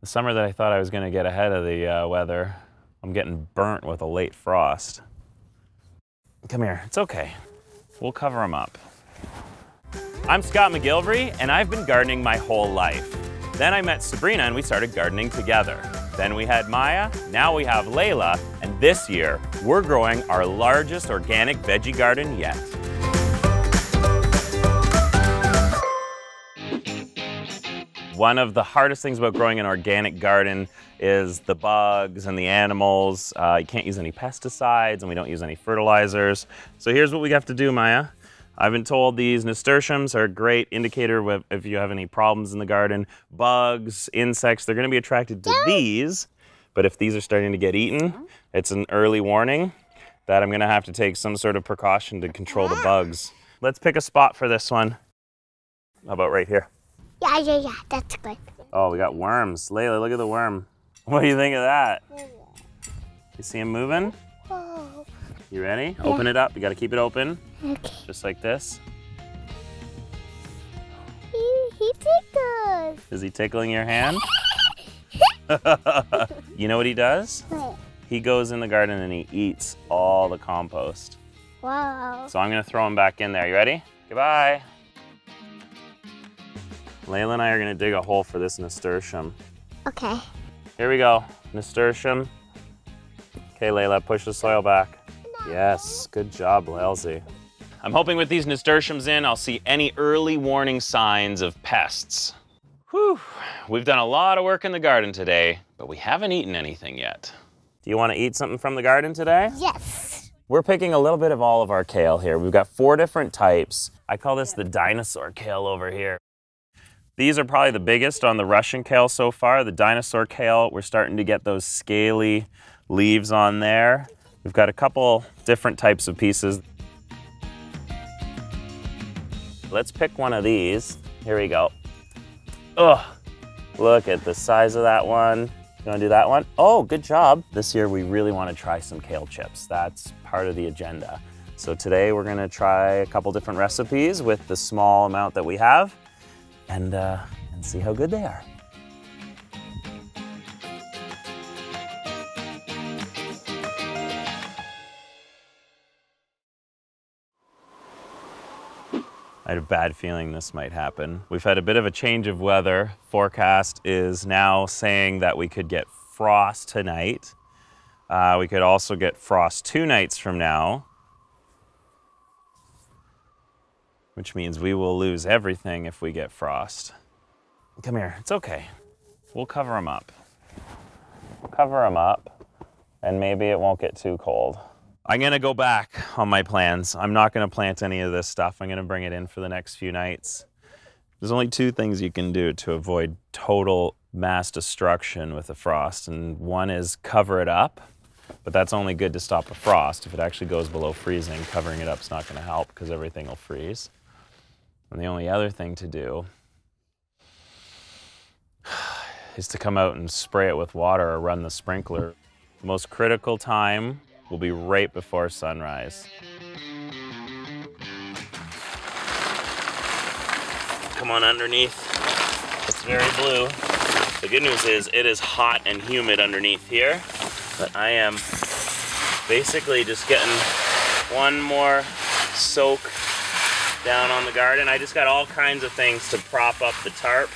The summer that I thought I was going to get ahead of the weather, I'm getting burnt with a late frost. Come here, it's okay. We'll cover them up. I'm Scott McGillivray, and I've been gardening my whole life. Then I met Sabrina and we started gardening together. Then we had Maya, now we have Layla, and this year we're growing our largest organic veggie garden yet. One of the hardest things about growing an organic garden is the bugs and the animals. You can't use any pesticides and we don't use any fertilizers. So here's what we have to do, Maya. I've been told these nasturtiums are a great indicator if you have any problems in the garden. Bugs, insects, they're gonna be attracted to these, but if these are starting to get eaten, it's an early warning that I'm gonna have to take some sort of precaution to control the bugs. Let's pick a spot for this one. How about right here? Yeah, that's good. Oh, we got worms. Layla, look at the worm. What do you think of that? You see him moving? Oh. You ready? Yeah. Open it up. You got to keep it open. Okay. Just like this. He tickles. Is he tickling your hand? You know what he does? What? He goes in the garden and he eats all the compost. Wow. So I'm going to throw him back in there. You ready? Goodbye. Layla and I are going to dig a hole for this nasturtium. Okay. Here we go. Nasturtium. Okay, Layla, push the soil back. No. Yes, good job, Lalsey. I'm hoping with these nasturtiums in, I'll see any early warning signs of pests. Whew, we've done a lot of work in the garden today, but we haven't eaten anything yet. Do you want to eat something from the garden today? Yes. We're picking a little bit of all of our kale here. We've got 4 different types. I call this the dinosaur kale over here. These are probably the biggest on the Russian kale so far. The dinosaur kale, we're starting to get those scaly leaves on there. We've got a couple different types of pieces. Let's pick one of these. Here we go. Oh, look at the size of that one. You wanna do that one? Oh, good job. This year we really wanna try some kale chips. That's part of the agenda. So today we're gonna try a couple different recipes with the small amount that we have. And see how good they are. I had a bad feeling this might happen. We've had a bit of a change of weather. Forecast is now saying that we could get frost tonight. We could also get frost 2 nights from now, which means we will lose everything if we get frost. Come here, it's okay. We'll cover them up. We'll cover them up, and maybe it won't get too cold. I'm gonna go back on my plans. I'm not gonna plant any of this stuff. I'm gonna bring it in for the next few nights. There's only 2 things you can do to avoid total mass destruction with the frost, and one is cover it up. But that's only good to stop a frost. If it actually goes below freezing, covering it up is not gonna help because everything will freeze. And the only other thing to do is to come out and spray it with water or run the sprinkler. The most critical time will be right before sunrise. Come on underneath. It's very blue. The good news is it is hot and humid underneath here, but I am basically just getting one more soak down on the garden. I just got all kinds of things to prop up the tarp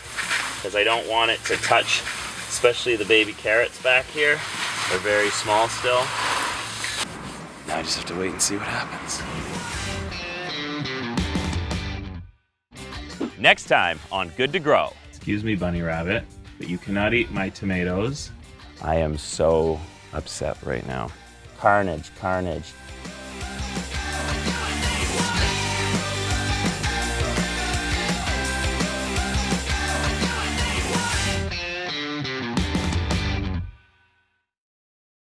because I don't want it to touch, especially the baby carrots back here. They're very small still. Now I just have to wait and see what happens. Next time on Good to Grow. Excuse me, Bunny Rabbit, but you cannot eat my tomatoes. I am so upset right now. Carnage, carnage.